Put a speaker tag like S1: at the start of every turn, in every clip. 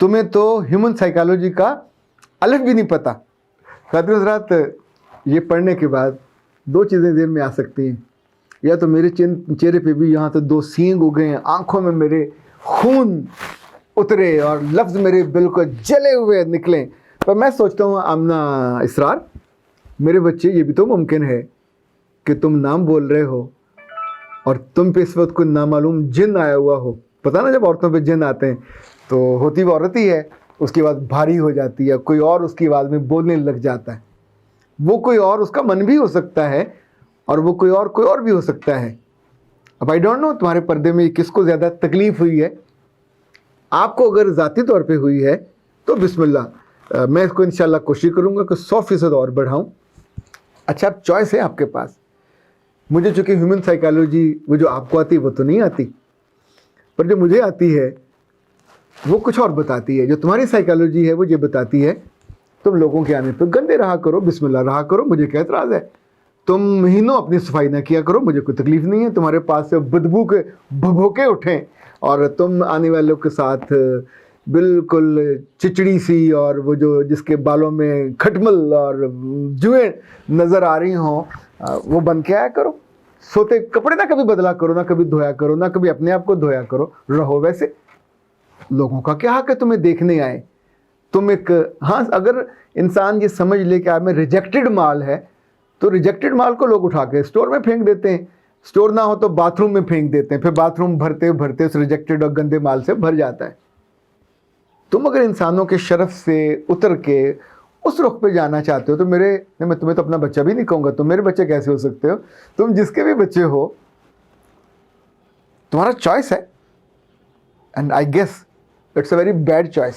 S1: تمہیں تو human psychology کا الف بھی نہیں پتہ. خاطر حضرات یہ پڑھنے کے بعد دو چیزیں ذہن میں آ سکتی ہیں. یا تو میرے چہرے پہ بھی یہاں تو دو سینگ اگے ہیں, آنکھوں میں میرے خون اترے اور لفظ میرے بالکل جلے ہوئے نکلیں. پر میں سوچتا ہوں آمنہ اسرار, میرے بچے, یہ بھی تو ممکن ہے کہ تم نام بول رہے ہو اور تم پہ اس وقت کوئی نامعلوم جن آیا ہوا ہو. پتہ نا جب عورتوں پہ جن آتے ہیں تو ہوتی وہ عورت ہی ہے, اس کی آواز بھاری ہو جاتی ہے, کوئی اور اس کی آواز میں بولنے لگ جاتا ہے. وہ کوئی اور اس کا من بھی ہو سکتا ہے اور وہ کوئی اور بھی ہو سکتا ہے. اب آئی ڈونٹ نو تمہارے پردے میں کس کو زیادہ تکلیف ہوئی ہے. آپ کو اگر ذاتی طور پہ ہوئی ہے تو بسم اللہ, میں اس کو انشاءاللہ کوشش کروں گا کہ 100% اور بڑھاؤں. اچھا, اب چوائس ہے آپ کے پاس. مجھے چونکہ ہیومن سائیکالوجی وہ جو آپ کو آتی وہ تو نہیں آتی, پر جو مجھے آتی ہے وہ کچھ اور بتاتی ہے. جو تمہاری سائیکالوجی ہے وہ یہ بتاتی ہے تم لوگوں کے آنے پہ گندے رہا کرو, بسم اللہ رہا کرو, مجھے کیا اعتراض ہے. تم مہینوں اپنی صفائی نہ کیا کرو, مجھے کوئی تکلیف نہیں ہے. تمہارے پاس سے بدبو کے بھبوکے اٹھیں اور تم آنے والوں کے ساتھ بالکل چچڑی سی اور وہ جو جس کے بالوں میں کھٹمل اور جوئیں نظر آ رہی ہوں, وہ بن کے آیا کرو. سوتے کپڑے نہ کبھی بدلا کرو, نہ کبھی دھویا کرو, نہ کبھی اپنے آپ کو دھویا کرو. رہو ویسے. لوگوں کا کیا حق ہے تمہیں دیکھنے آئے. تم ایک, ہاں اگر انسان یہ سمجھ لے کہ آپ میں ریجیکٹڈ مال ہے تو ریجیکٹڈ مال کو لوگ اٹھا کے اسٹور میں پھینک دیتے ہیں. اسٹور نہ ہو تو باتھ روم میں پھینک دیتے ہیں, پھر باتھ روم بھرتے بھرتے اس ریجیکٹڈ اور گندے مال سے بھر جاتا ہے. تم اگر انسانوں کے شرف سے اتر کے اس رخ پہ جانا چاہتے ہو تو میں تمہیں تو اپنا بچہ بھی نہیں کہوں گا. تم میرے بچے کیسے ہو سکتے ہو؟ تم جس کے بھی بچے ہو, تمہارا چوائس ہے. And I guess it's a very bad choice.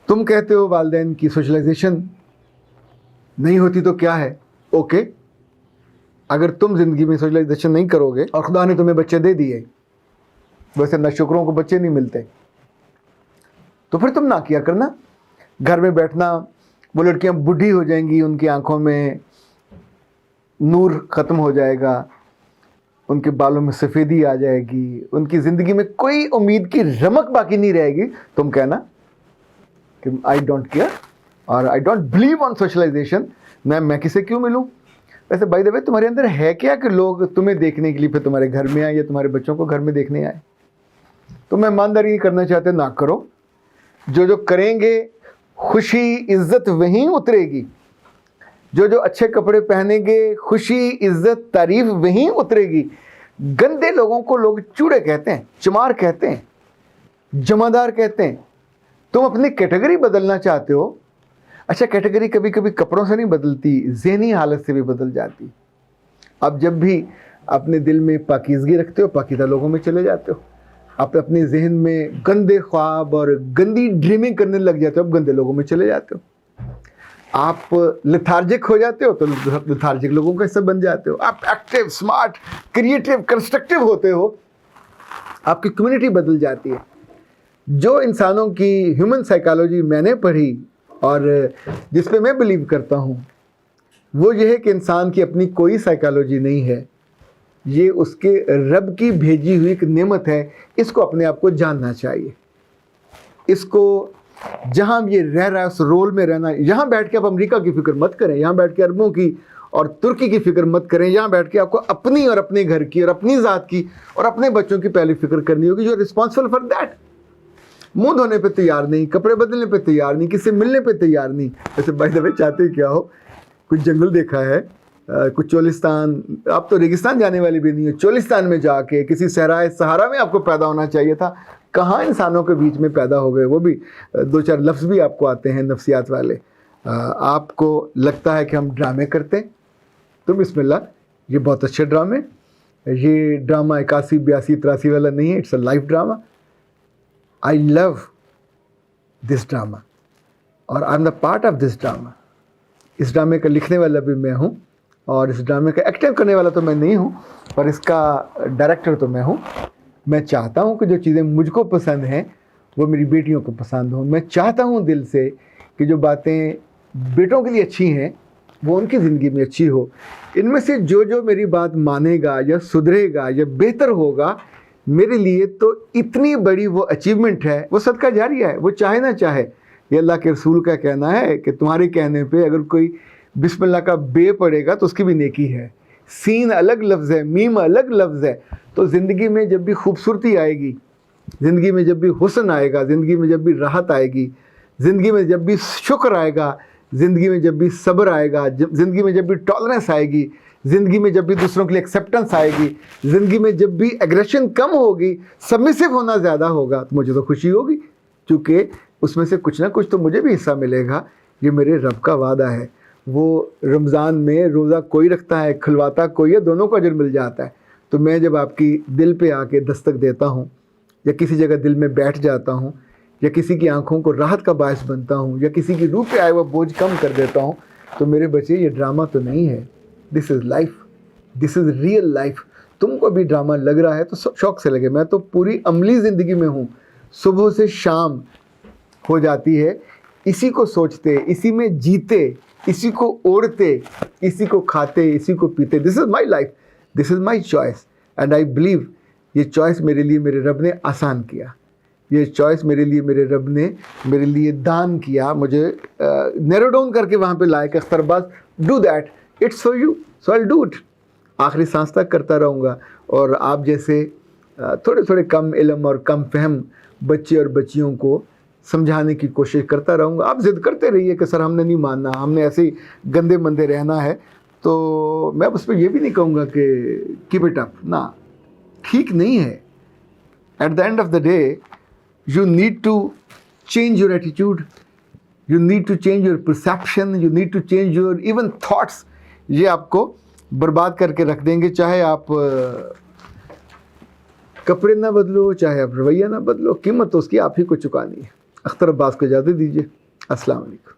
S1: تم کہتے ہو والدین کی سوشلائزیشن نہیں ہوتی تو کیا ہے, اوکے. اگر تم زندگی میں سوشلائزیشن نہیں کرو گے اور خدا نے تمہیں بچے دے دیے, ویسے ناشکروں کو بچے نہیں ملتے, تو پھر تم نہ کیا کرنا. گھر میں بیٹھنا, وہ لڑکیاں بڈھی ہو جائیں گی, ان کی آنکھوں میں نور ختم ہو جائے گا, ان کے بالوں میں سفیدی آ جائے گی, ان کی زندگی میں کوئی امید کی رمق باقی نہیں رہے گی. تم کہنا کہ آئی ڈونٹ کیئر اور I don't believe on socialisation, میں کسے کیوں ملوں. ویسے بائی دا وے تمہارے اندر ہے کیا کہ لوگ تمہیں دیکھنے کے لیے پھر تمہارے گھر میں آئے یا تمہارے بچوں کو گھر میں دیکھنے آئے. تم ایمانداری نہیں کرنا چاہتے, نہ کرو. جو کریں گے خوشی عزت وہیں اترے گی. جو اچھے کپڑے پہنیں گے خوشی عزت تعریف وہیں اترے گی. گندے لوگوں کو لوگ چوڑے کہتے ہیں, چمار کہتے ہیں, جمعدار کہتے ہیں. تم اپنی کیٹیگری بدلنا چاہتے ہو. اچھا, کیٹیگری کبھی کبھی کپڑوں سے نہیں بدلتی, ذہنی حالت سے بھی بدل جاتی. اب جب بھی اپنے دل میں پاکیزگی رکھتے ہو, پاکیزہ لوگوں میں چلے جاتے ہو. آپ اپنے ذہن میں گندے خواب اور گندی ڈریمنگ کرنے لگ جاتے ہو, اب گندے لوگوں میں چلے جاتے ہو. آپ لتھارجک ہو جاتے ہو تو لتھارجک لوگوں کا حصہ بن جاتے ہو. آپ ایکٹیو, اسمارٹ, کریٹیو, کنسٹرکٹیو ہوتے ہو, آپ کی کمیونٹی بدل جاتی ہے. جو انسانوں کی ہیومن سائیکالوجی میں نے پڑھی اور جس پہ میں بلیو کرتا ہوں وہ یہ ہے کہ انسان کی اپنی کوئی سائیکالوجی نہیں ہے, یہ اس کے رب کی بھیجی ہوئی ایک نعمت ہے. اس کو اپنے آپ کو جاننا چاہیے. اس کو جہاں یہ رہ رہا ہے اس رول میں رہنا. یہاں بیٹھ کے آپ امریکہ کی فکر مت کریں, یہاں بیٹھ کے عربوں کی اور ترکی کی فکر مت کریں. یہاں بیٹھ کے آپ کو اپنی اور اپنے گھر کی اور اپنی ذات کی اور اپنے بچوں کی پہلی فکر کرنی ہوگی. جو رسپانسبل فار دیٹ. منہ دھونے پہ تیار نہیں, کپڑے بدلنے پہ تیار نہیں, کسی سے ملنے پہ تیار نہیں. ویسے بائی دا وے چاہتے کیا ہو, کچھ جنگل دیکھا ہے, کچھ چولستان, آپ تو ریگستان جانے والی بھی نہیں ہے, چولستان میں جا کے کسی صحرائے سہارا میں آپ کو پیدا ہونا چاہیے تھا. کہاں انسانوں کے بیچ میں پیدا ہو گئے, وہ بھی 2-4 لفظ بھی آپ کو آتے ہیں نفسیات والے. آپ کو لگتا ہے کہ ہم ڈرامے کرتے ہیں, تو بسم اللہ, یہ بہت اچھے ڈرامے. یہ ڈرامہ 81, 82, 83 والا نہیں ہے, it's a life drama. I love this drama اور I'm the part of this drama. اس ڈرامے کا لکھنے والا بھی میں ہوں اور اس ڈرامے کا ایکٹنگ کرنے والا تو میں نہیں ہوں, پر اس کا ڈائریکٹر تو میں ہوں. میں چاہتا ہوں کہ جو چیزیں مجھ کو پسند ہیں وہ میری بیٹیوں کو پسند ہوں. میں چاہتا ہوں دل سے کہ جو باتیں بیٹوں کے لیے اچھی ہیں وہ ان کی زندگی میں اچھی ہو. ان میں سے جو میری بات مانے گا یا سدھرے گا یا بہتر ہوگا, میرے لیے تو اتنی بڑی وہ اچیومنٹ ہے، وہ صدقہ جاریہ ہے، وہ چاہے نہ چاہے۔ یہ اللہ کے رسول کا کہنا ہے کہ تمہارے کہنے پہ اگر کوئی بسم اللہ کا بے پڑھے گا تو اس کی بھی نیکی ہے۔ سین الگ لفظ ہے، میم الگ لفظ ہے۔ تو زندگی میں جب بھی خوبصورتی آئے گی، زندگی میں جب بھی حسن آئے گا، زندگی میں جب بھی راحت آئے گی، زندگی میں جب بھی شکر آئے گا، زندگی میں جب بھی صبر آئے گا، زندگی میں جب بھی ٹالرنس آئے گی، زندگی میں جب بھی دوسروں کے لیے ایکسیپٹنس آئے گی، زندگی میں جب بھی ایگریشن کم ہوگی، سبمسو ہونا زیادہ ہوگا، تو مجھے تو خوشی ہوگی، کیونکہ اس میں سے کچھ نہ کچھ تو مجھے بھی حصہ ملے گا۔ یہ میرے رب کا وعدہ ہے۔ وہ رمضان میں روزہ کوئی رکھتا ہے، کھلواتا کوئی ہے، دونوں کو اجر مل جاتا ہے۔ تو میں جب آپ کی دل پہ آ کے دستک دیتا ہوں، یا کسی جگہ دل میں بیٹھ جاتا ہوں، یا کسی کی آنکھوں کو راحت کا باعث بنتا ہوں، یا کسی کی روح پہ آئے وہ بوجھ کم کر دیتا ہوں، تو میرے بچے یہ ڈرامہ تو نہیں ہے، this is life, this is real life. تم کو بھی ڈرامہ لگ رہا ہے تو شوق سے لگے، میں تو پوری عملی زندگی میں ہوں، صبح سے شام ہو جاتی ہے اسی کو سوچتے، اسی میں جیتے، اسی کو اوڑھتے، اسی کو کھاتے، اسی کو پیتے۔ This is my life, this is my choice, and I believe یہ چوائس میرے لیے میرے رب نے آسان کیا، یہ چوائس میرے لیے میرے رب نے میرے لیے دان کیا، مجھے نیرو ڈاؤن کر کے وہاں پہ لائے کہ Akhtar Abbas do that, it's for you, so I do it. آخری سانس تک کرتا رہوں گا، اور آپ جیسے تھوڑے تھوڑے کم علم اور کم فہم بچے اور بچیوں کو سمجھانے کی کوشش کرتا رہوں گا۔ آپ ضد کرتے رہیے کہ سر ہم نے نہیں ماننا، ہم نے ایسے ہی گندے مندے رہنا ہے، تو میں اس پہ یہ بھی نہیں کہوں گا کہ کیپ اٹ اپ، نہ، ٹھیک نہیں ہے۔ At the end of the day you need to change your attitude, you need to change your perception, you need to change your even thoughts۔ یہ آپ کو برباد کر کے رکھ دیں گے، چاہے آپ کپڑے نہ بدلو، چاہے آپ رویہ نہ بدلو، قیمت تو اس کی آپ ہی کو چکانی ہے۔ اختر عباس کو اجازت دیجیے، السلام علیکم۔